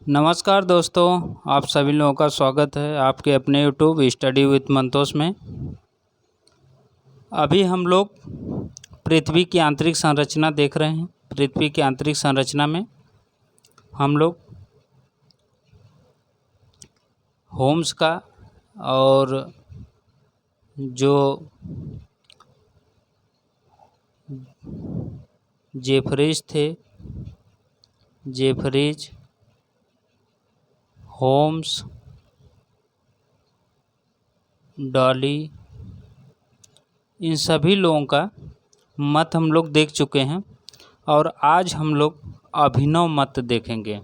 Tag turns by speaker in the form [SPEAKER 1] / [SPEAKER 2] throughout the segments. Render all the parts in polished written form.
[SPEAKER 1] नमस्कार दोस्तों, आप सभी लोगों का स्वागत है आपके अपने यूट्यूब स्टडी विथ मंतोष में। अभी हम लोग पृथ्वी की आंतरिक संरचना देख रहे हैं। पृथ्वी की आंतरिक संरचना में हम लोग होम्स का और जो जेफरीज, होम्स, डॉली, इन सभी लोगों का मत हम लोग देख चुके हैं और आज हम लोग अभिनव मत देखेंगे।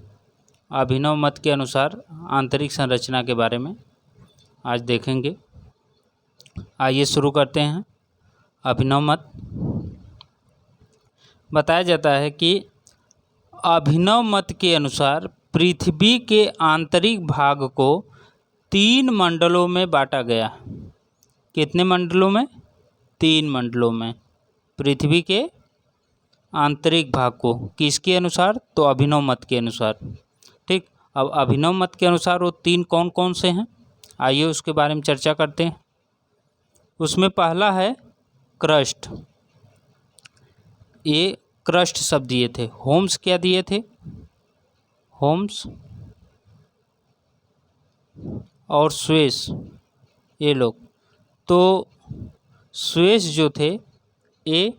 [SPEAKER 1] अभिनव मत के अनुसार आंतरिक संरचना के बारे में आज देखेंगे। आइए शुरू करते हैं। अभिनव मत बताया जाता है कि अभिनव मत के अनुसार पृथ्वी के आंतरिक भाग को 3 मंडलों में बांटा गया। कितने मंडलों में? 3 मंडलों में पृथ्वी के आंतरिक भाग को। किसके अनुसार? तो अभिनव मत के अनुसार। ठीक, अब अभिनव मत के अनुसार वो 3 कौन कौन से हैं, आइए उसके बारे में चर्चा करते हैं। उसमें पहला है क्रस्ट। ये क्रस्ट शब्द दिए थे। होम्स क्या दिए थे? होम्स और स्वेस, ये लोग। तो स्वेस जो थे ये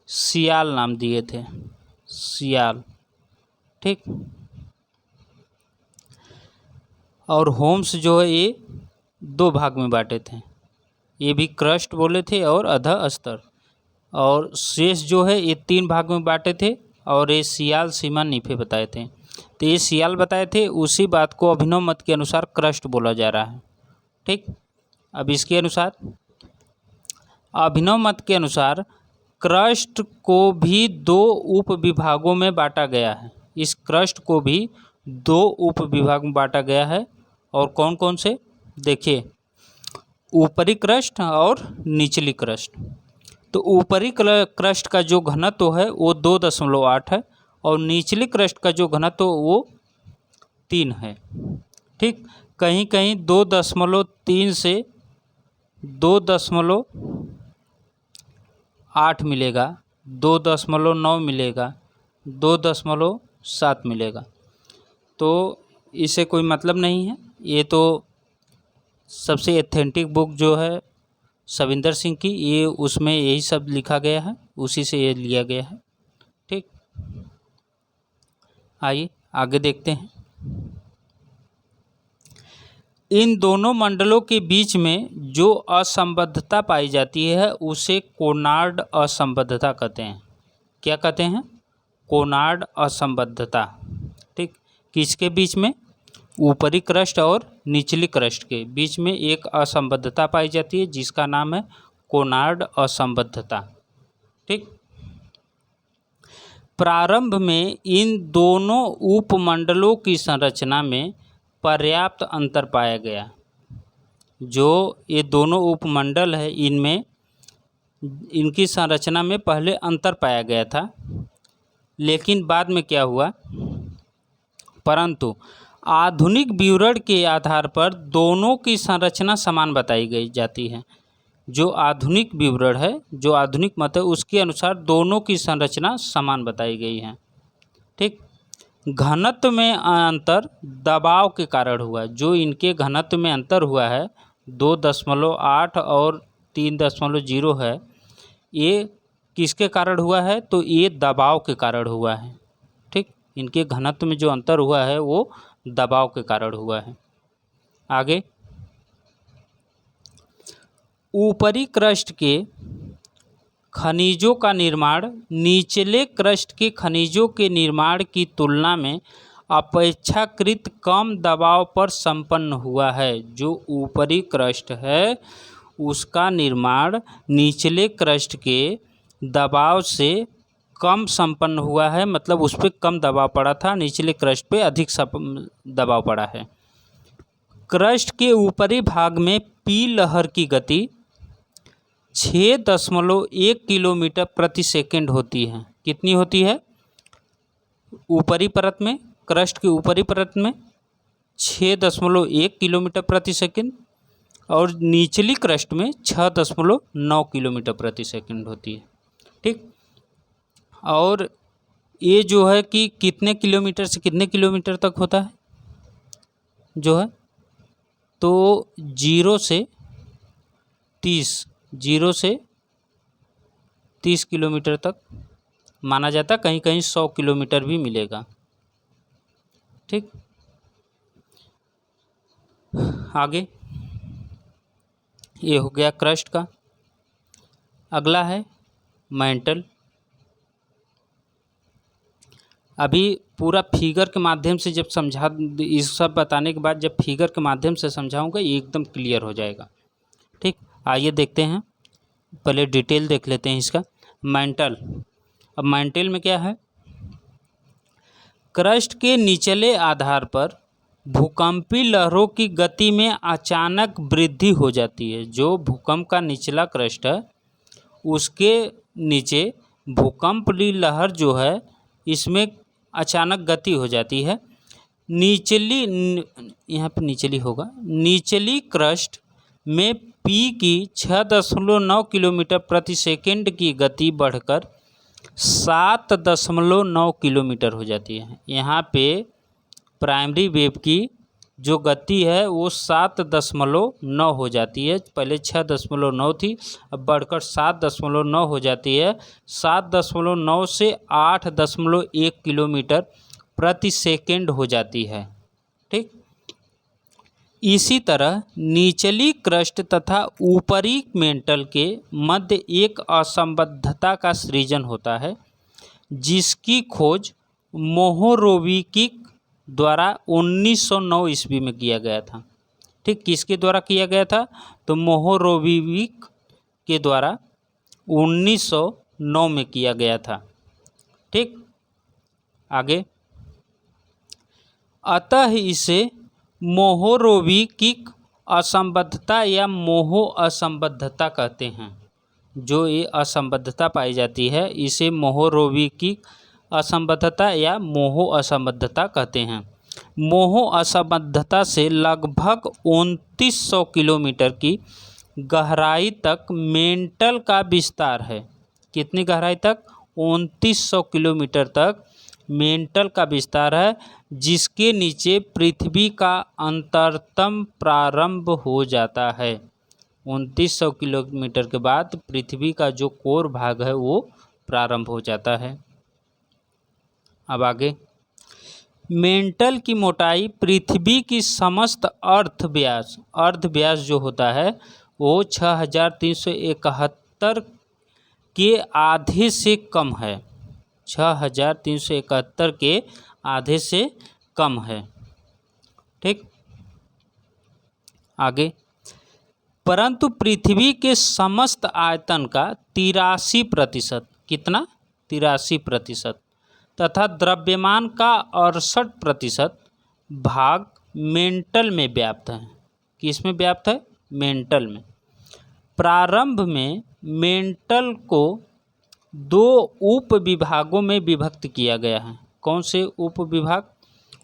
[SPEAKER 1] सियाल नाम दिए थे, सियाल। ठीक, और होम्स जो है ये 2 भाग में बांटे थे। ये भी क्रस्ट बोले थे और अधः स्तर। और शेष जो है ये 3 भाग में बांटे थे और ये सियाल, सीमा, नीफे बताए थे। तो ये सियाल बताए थे, उसी बात को अभिनव मत के अनुसार क्रस्ट बोला जा रहा है। ठीक, अब इसके अनुसार अभिनव मत के अनुसार क्रस्ट को भी 2 उप विभागों में बांटा गया है। इस क्रस्ट को भी 2 उप विभाग में बांटा गया है। और कौन कौन से? देखिए, ऊपरी क्रस्ट और निचली क्रस्ट। तो ऊपरी क्रस्ट का जो घनत्व है वो 2.8 है और निचली क्रस्ट का जो घनत्व वो 3 है। ठीक, कहीं कहीं 2.3 से 2.8 मिलेगा, 2.9 मिलेगा, 2.7 मिलेगा। तो इसे कोई मतलब नहीं है। ये तो सबसे एथेंटिक बुक जो है सविंदर सिंह की, ये उसमें यही सब लिखा गया है, उसी से ये लिया गया है। ठीक, आइए आगे देखते हैं। इन दोनों मंडलों के बीच में जो असंबद्धता पाई जाती है उसे कोनार्ड असंबद्धता कहते हैं। क्या कहते हैं? कोनार्ड असंबद्धता। ठीक, किसके बीच में? ऊपरी क्रस्ट और निचली क्रस्ट के बीच में एक असंबद्धता पाई जाती है जिसका नाम है कोनार्ड असंबद्धता। ठीक, प्रारंभ में इन दोनों उपमंडलों की संरचना में पर्याप्त अंतर पाया गया। जो ये दोनों उपमंडल है इनमें इनकी संरचना में पहले अंतर पाया गया था, लेकिन बाद में क्या हुआ? परंतु आधुनिक विवरण के आधार पर दोनों की संरचना समान बताई गई जाती है। जो आधुनिक विवरण है, जो आधुनिक मत है, उसके अनुसार दोनों की संरचना समान बताई गई है। ठीक, घनत्व में अंतर दबाव के कारण हुआ। जो इनके घनत्व में अंतर हुआ है 2.8 और 3.0 है, ये किसके कारण हुआ है? तो ये दबाव के कारण हुआ है। ठीक, इनके घनत्व में जो अंतर हुआ है वो दबाव के कारण हुआ है। आगे, ऊपरी क्रस्ट के खनिजों का निर्माण निचले क्रस्ट के खनिजों के निर्माण की तुलना में अपेक्षाकृत कम दबाव पर संपन्न हुआ है। जो ऊपरी क्रस्ट है उसका निर्माण निचले क्रस्ट के दबाव से कम संपन्न हुआ है, मतलब उस पर कम दबाव पड़ा था, निचले क्रस्ट पे अधिक दबाव पड़ा है। क्रस्ट के ऊपरी भाग में पी लहर की गति 6.1 किलोमीटर प्रति सेकंड होती है। कितनी होती है? ऊपरी परत में क्रस्ट की ऊपरी परत में 6.1 किलोमीटर प्रति सेकंड और निचली क्रस्ट में 6.9 किलोमीटर प्रति सेकंड होती है। ठीक, और ये जो है कि कितने किलोमीटर से कितने किलोमीटर तक होता है जो है, तो 0 से 30 किलोमीटर तक माना जाता, कहीं कहीं 100 किलोमीटर भी मिलेगा। ठीक, आगे ये हो गया क्रस्ट का। अगला है मैंटल। अभी पूरा फिगर के माध्यम से जब समझा, इस सब बताने के बाद जब फिगर के माध्यम से समझाऊंगा ये एकदम क्लियर हो जाएगा। ठीक, आइए देखते हैं, पहले डिटेल देख लेते हैं इसका। मैंटल, अब मैंटल में क्या है, क्रस्ट के निचले आधार पर भूकंपी लहरों की गति में अचानक वृद्धि हो जाती है। जो भूकंप का निचला क्रस्ट है उसके नीचे भूकंपी लहर जो है इसमें अचानक गति हो जाती है। निचली, यहाँ पे निचली होगा, निचली क्रस्ट में पी की 6.9 किलोमीटर प्रति सेकंड की गति बढ़कर 7.9 किलोमीटर हो जाती है। यहाँ पे प्राइमरी वेव की जो गति है वो 7.9 हो जाती है। पहले 6.9 थी, अब बढ़कर 7.9 हो जाती है। 7.9 से 8.1 किलोमीटर प्रति सेकंड हो जाती है। ठीक, इसी तरह निचली क्रस्ट तथा ऊपरी मेंटल के मध्य एक असंबद्धता का सृजन होता है, जिसकी खोज मोहोरोविकिक द्वारा 1909 ईस्वी में किया गया था। ठीक, किसके द्वारा किया गया था, तो मोहोरोविक के द्वारा 1909 में किया गया था। ठीक, आगे, अतः इसे मोहोरोविकिक असंबद्धता या मोहो असंबद्धता कहते हैं। जो ये असंबद्धता पाई जाती है इसे मोहोरोविकिक असंबद्धता या मोहो असंबद्धता कहते हैं। मोहो असंबद्धता से लगभग 2900 किलोमीटर की गहराई तक मेंटल का विस्तार है। कितनी गहराई तक, 2900 किलोमीटर तक मेंटल का विस्तार है, जिसके नीचे पृथ्वी का अंतरतम प्रारंभ हो जाता है। 2900 किलोमीटर के बाद पृथ्वी का जो कोर भाग है वो प्रारंभ हो जाता है। अब आगे, मेंटल की मोटाई पृथ्वी की समस्त अर्ध व्यास जो होता है वो 6371 के आधे से कम है। 6371 के आधे से कम है। ठीक, आगे, परंतु पृथ्वी के समस्त आयतन का 83%, कितना, 83%, तथा द्रव्यमान का 68% भाग मेंटल में व्याप्त है। किस में व्याप्त है, मेंटल में। प्रारंभ में मेंटल को 2 उप विभागों में विभक्त किया गया है। कौन से उप विभाग,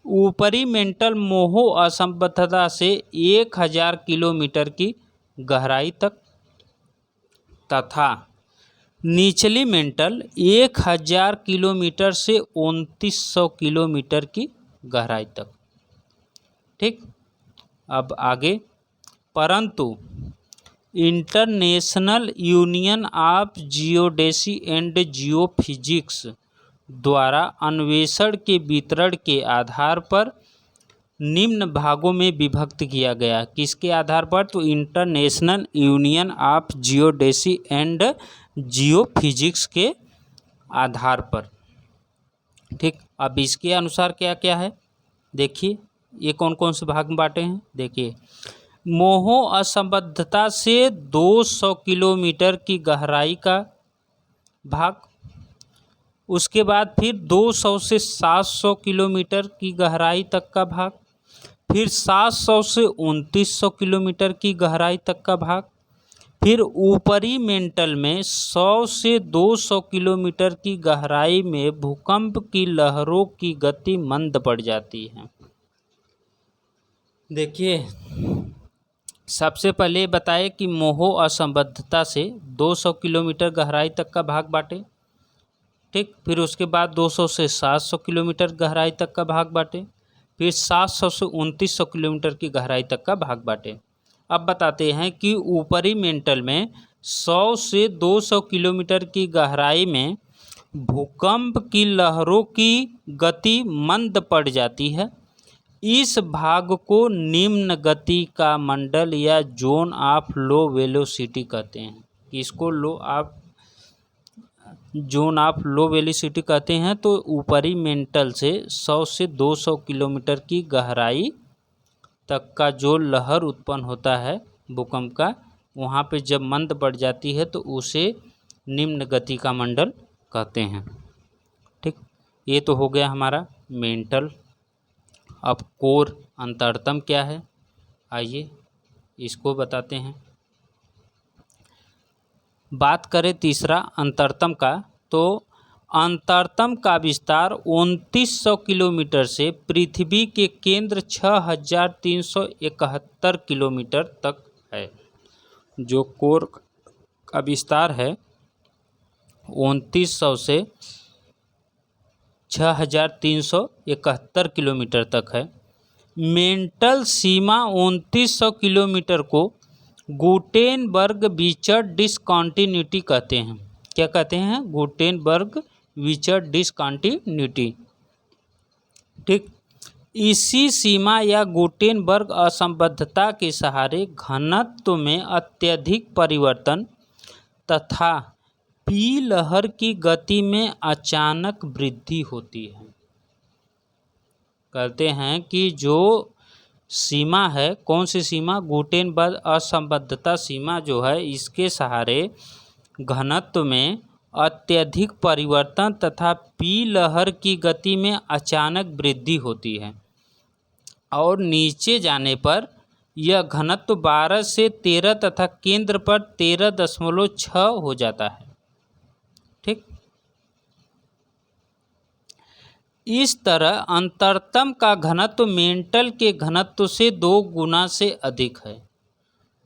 [SPEAKER 1] ऊपरी मेंटल मोहो असंबद्धता से 1000 किलोमीटर की गहराई तक तथा निचली मेंटल 1000 किलोमीटर से 2900 किलोमीटर की गहराई तक। ठीक, अब आगे, परंतु international union of geodesy and geophysics द्वारा अन्वेषण के वितरण के आधार पर निम्न भागों में विभक्त किया गया। किसके आधार पर, तो international union of geodesy and geophysics के आधार पर। ठीक, अब इसके अनुसार क्या क्या है देखिए, ये कौन कौन से भाग में बांटे हैं। देखिए, मोहो असंबद्धता से 200 किलोमीटर की गहराई का भाग, उसके बाद फिर 200 से 700 किलोमीटर की गहराई तक का भाग, फिर 700 से 2900 किलोमीटर की गहराई तक का भाग, फिर ऊपरी मेंटल में 100 से 200 किलोमीटर की गहराई में भूकंप की लहरों की गति मंद पड़ जाती है। देखिए, सबसे पहले बताए कि मोहो असंबद्धता से 200 किलोमीटर गहराई तक का भाग बांटे। ठीक, फिर उसके बाद 200 से 700 किलोमीटर गहराई तक का भाग बांटे। फिर 700 से 2900 किलोमीटर की गहराई तक का भाग बांटे। अब बताते हैं कि ऊपरी मेंटल में 100 से 200 किलोमीटर की गहराई में भूकंप की लहरों की गति मंद पड़ जाती है। इस भाग को निम्न गति का मंडल या जोन ऑफ लो वेलोसिटी कहते हैं। इसको जोन ऑफ लो वेलोसिटी कहते हैं। तो ऊपरी मेंटल से 100 से 200 किलोमीटर की गहराई तक का जो लहर उत्पन्न होता है भूकंप का, वहाँ पे जब मंद पड़ जाती है तो उसे निम्न गति का मंडल कहते हैं। ठीक, ये तो हो गया हमारा मेंटल। अब कोर अंतरतम क्या है, आइए इसको बताते हैं। बात करें तीसरा अंतरतम का, तो अंतरतम का विस्तार 2900 किलोमीटर से पृथ्वी के केंद्र 6371 किलोमीटर तक है। जो कोर का विस्तार है 2900 से 6371 किलोमीटर तक है। मेंटल सीमा 2900 किलोमीटर को गुटेनबर्ग विचर्ड डिसकंटिन्यूटी कहते हैं। क्या कहते हैं? Gutenberg Wiechert discontinuity. ठीक, इसी सीमा या गुटेनबर्ग असंबद्धता के सहारे घनत्व में अत्यधिक परिवर्तन तथा पी लहर की गति में अचानक वृद्धि होती है। कहते हैं कि जो सीमा है, कौन सी सीमा? गुटेनबर्ग असंबद्धता सीमा जो है, इसके सहारे घनत्व में अत्यधिक परिवर्तन तथा पी लहर की गति में अचानक वृद्धि होती है और नीचे जाने पर यह घनत्व 12 से 13 तथा केंद्र पर 13.6 हो जाता है। ठीक, इस तरह अंतरतम का घनत्व मेंटल के घनत्व से 2 गुना से अधिक है।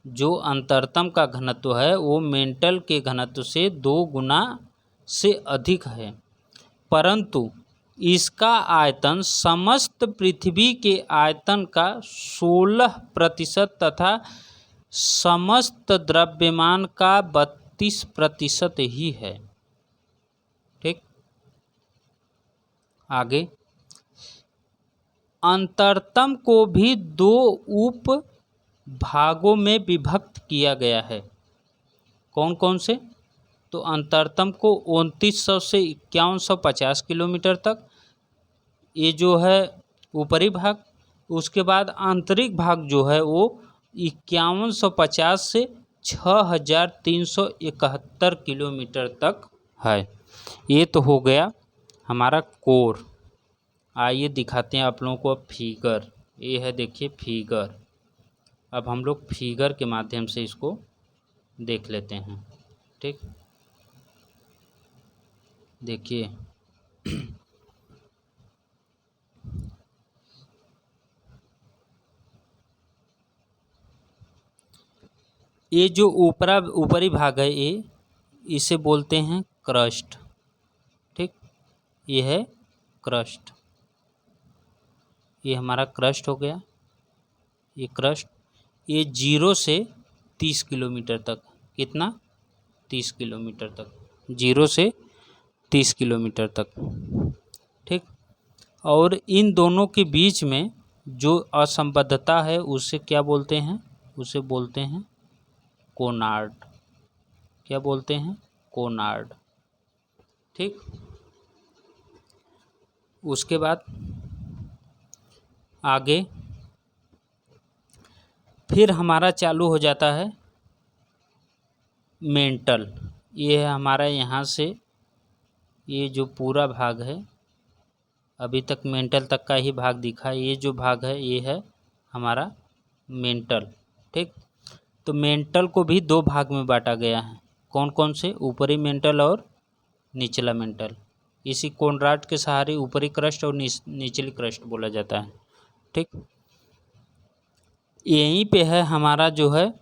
[SPEAKER 1] जो अंतरतम का घनत्व है वो मेंटल के घनत्व से 2 गुना से अधिक है, परंतु इसका आयतन समस्त पृथ्वी के आयतन का 16% तथा समस्त द्रव्यमान का 32% ही है। ठीक, आगे अंतरतम को भी 2 उप भागों में विभक्त किया गया है। कौन कौन से? तो अंतरतम को 2900 से 5150 किलोमीटर तक, ये जो है ऊपरी भाग। उसके बाद आंतरिक भाग जो है वो 5150 से 6371 किलोमीटर तक है। ये तो हो गया हमारा कोर। आइए दिखाते हैं आप लोगों को अब फिगर। ये है, देखिए फिगर। अब हम लोग फिगर के माध्यम से इसको देख लेते हैं। ठीक, देखिए ये जो ऊपरी भाग है, ये इसे बोलते हैं क्रस्ट। ठीक, ये है क्रस्ट। ये हमारा क्रस्ट हो गया। ये क्रस्ट, ये 0 से 30 किलोमीटर तक। कितना? 30 किलोमीटर तक। 0 से 30 किलोमीटर तक। ठीक, और इन दोनों के बीच में जो असंबद्धता है उसे क्या बोलते हैं? उसे बोलते हैं कोनार्ड। क्या बोलते हैं? कोनार्ड। ठीक, उसके बाद आगे फिर हमारा चालू हो जाता है मेंटल। ये है हमारा यहाँ से, ये जो पूरा भाग है, अभी तक मेंटल तक का ही भाग दिखा। ये जो भाग है ये है हमारा मेंटल। ठीक, तो मेंटल को भी दो भाग में बांटा गया है। कौन कौन से? ऊपरी मेंटल और निचला मेंटल। इसी कोनराड के सहारे ऊपरी क्रस्ट और निचली क्रस्ट बोला जाता है। ठीक, यहीं पे है हमारा जो है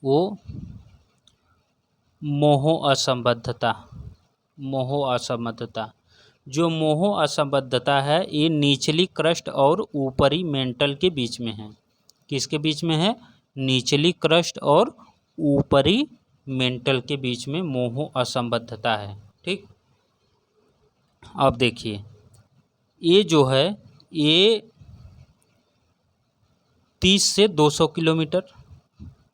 [SPEAKER 1] वो मोहो असंबद्धता। मोहो असंबद्धता, जो मोहो असंबद्धता है ये निचली क्रस्ट और ऊपरी मेंटल के बीच में है। किसके बीच में है? निचली क्रस्ट और ऊपरी मेंटल के बीच में मोहो असंबद्धता है। ठीक, अब देखिए ये जो है ये 30 से 200 किलोमीटर,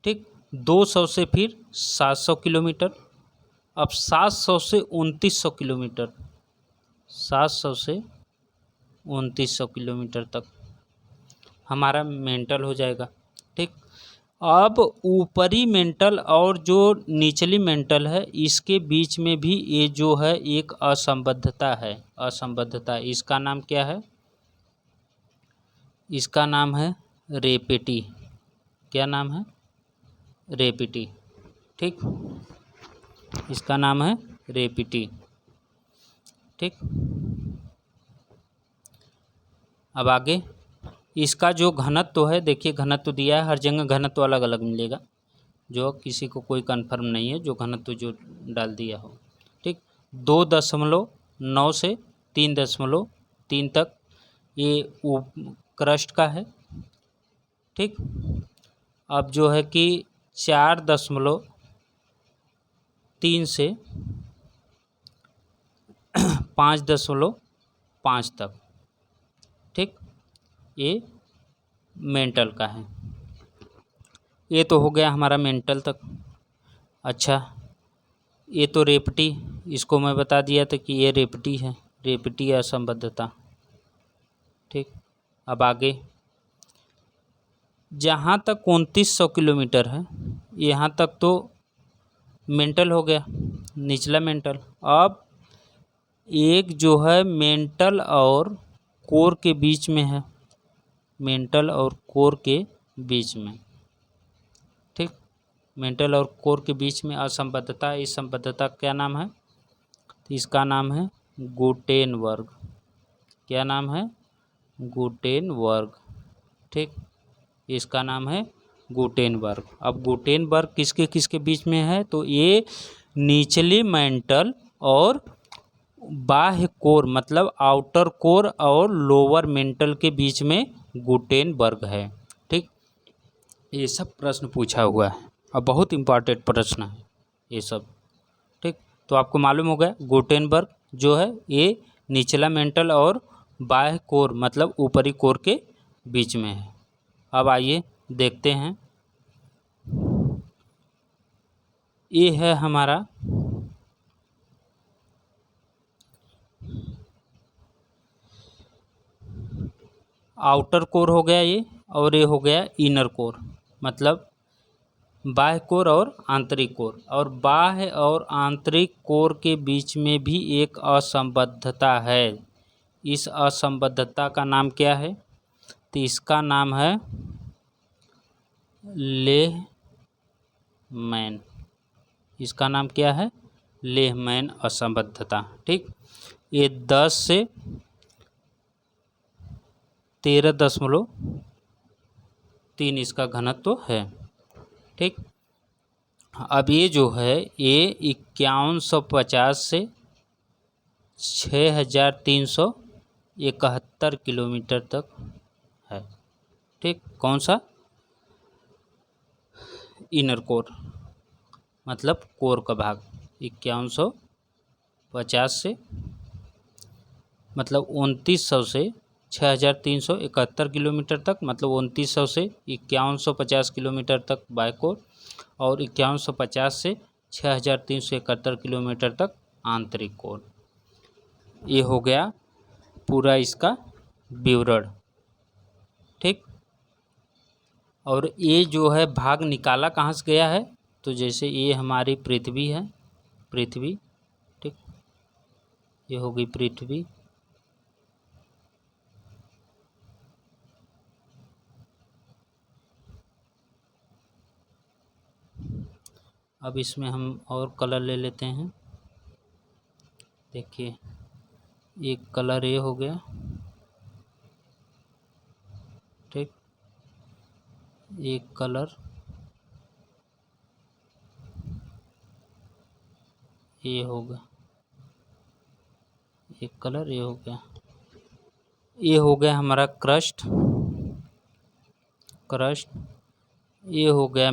[SPEAKER 1] ठीक, 200 से फिर 700 किलोमीटर, अब 700 से 2900 किलोमीटर, 700 से 2900 किलोमीटर तक हमारा मेंटल हो जाएगा। ठीक, अब ऊपरी मेंटल और जो निचली मेंटल है इसके बीच में भी ये जो है एक असंबद्धता है। असंबद्धता, इसका नाम क्या है? इसका नाम है रेपेटी। क्या नाम है? रेपेटी। ठीक, इसका नाम है रेपेटी। ठीक, अब आगे इसका जो घनत्व है, देखिए घनत्व दिया है, हर जगह घनत्व अलग अलग मिलेगा, जो किसी को कोई कन्फर्म नहीं है, जो घनत्व जो डाल दिया हो। ठीक, 2.9 से 3.3 तक ये क्रस्ट का है। ठीक, अब जो है कि 4.3 से 5.5 तक, ठीक, ये मेंटल का है। ये तो हो गया हमारा मेंटल तक। अच्छा, ये तो रेपटी, इसको मैं बता दिया था कि ये रेपटी है, रेपटी असंबद्धता। ठीक, अब आगे जहाँ तक 2900 किलोमीटर है यहाँ तक तो मेंटल हो गया, निचला मेंटल। अब एक जो है मेंटल और कोर के बीच में है, मेंटल और कोर के बीच में। ठीक, मेंटल और कोर के बीच में असंबद्धता, इस संबद्धता का क्या नाम है? तो इसका नाम है गुटेनबर्ग। क्या नाम है? गुटेनबर्ग। ठीक, इसका नाम है गुटेनबर्ग। अब गुटेनबर्ग किसके किसके बीच में है? तो ये निचली मेंटल और बाह्य कोर मतलब आउटर कोर और लोअर मेंटल के बीच में गुटेनबर्ग है। ठीक, ये सब प्रश्न पूछा हुआ है और बहुत इम्पॉर्टेंट प्रश्न है ये सब। ठीक, तो आपको मालूम हो गया गुटेनबर्ग जो है ये निचला मेंटल और बाह्य कोर मतलब ऊपरी कोर के बीच में है। अब आइए देखते हैं, ये है हमारा आउटर कोर हो गया ये, और ये हो गया इनर कोर मतलब बाह्य कोर और आंतरिक कोर। और बाह्य और आंतरिक कोर के बीच में भी एक असंबद्धता है। इस असंबद्धता का नाम क्या है? तो इसका नाम है लेहमैन। इसका नाम क्या है? लेहमैन असंबद्धता। ठीक, ये 10 से 13.3 इसका घनत्व है। ठीक, अब ये जो है ये 5150 से 6371 किलोमीटर तक है। ठीक, कौन सा? इनर कोर मतलब कोर का भाग 5150 से मतलब 2900 से 6371 किलोमीटर तक, मतलब 2900 से 5150 किलोमीटर तक बाय कोर और 5150 से 6371 किलोमीटर तक आंतरिक कोर। ये हो गया पूरा इसका विवरण। ठीक, और ये जो है भाग निकाला कहाँ से गया है? तो जैसे ये हमारी पृथ्वी है, पृथ्वी, ठीक, ये होगी पृथ्वी, अब इसमें हम और कलर ले लेते हैं। देखिए एक कलर ये हो गया, ठीक, एक कलर ये होगा, एक कलर ये हो गया। ये हो गया हमारा क्रस्ट, ये हो गया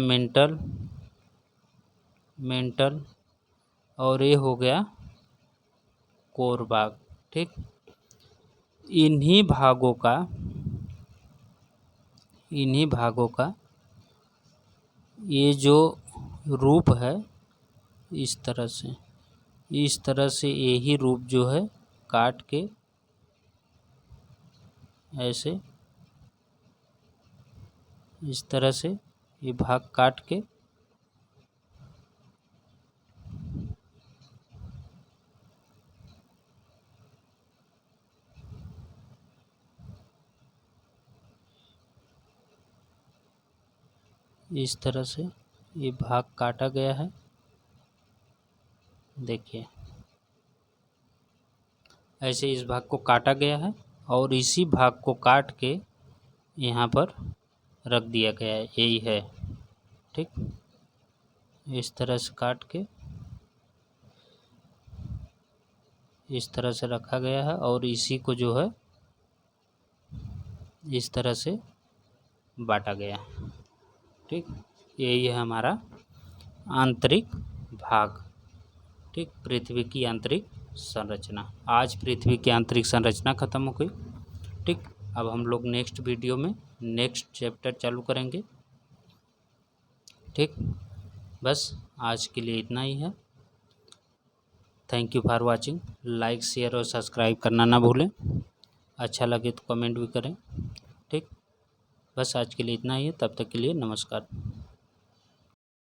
[SPEAKER 1] मेंटल, और ये हो गया कोर भाग, ठीक। इन्हीं भागों का ये जो रूप है इस तरह से यही रूप जो है काट के ऐसे इस तरह से ये भाग काट के इस तरह से ये भाग काटा गया है। देखिए ऐसे इस भाग को काटा गया है और इसी भाग को काट के यहाँ पर रख दिया गया है, यही है, ठीक। इस तरह से काट के इस तरह से रखा गया है और इसी को जो है इस तरह से बांटा गया, ठीक। यही है हमारा आंतरिक भाग, ठीक, पृथ्वी की आंतरिक संरचना। आज पृथ्वी की आंतरिक संरचना खत्म हो गई, ठीक। अब हम लोग नेक्स्ट वीडियो में नेक्स्ट चैप्टर चालू करेंगे, ठीक। बस आज के लिए इतना ही है। Thank you for watching. Like share और सब्सक्राइब करना ना भूलें। अच्छा लगे तो कमेंट भी करें, ठीक। बस आज के लिए इतना ही है, तब तक के लिए नमस्कार।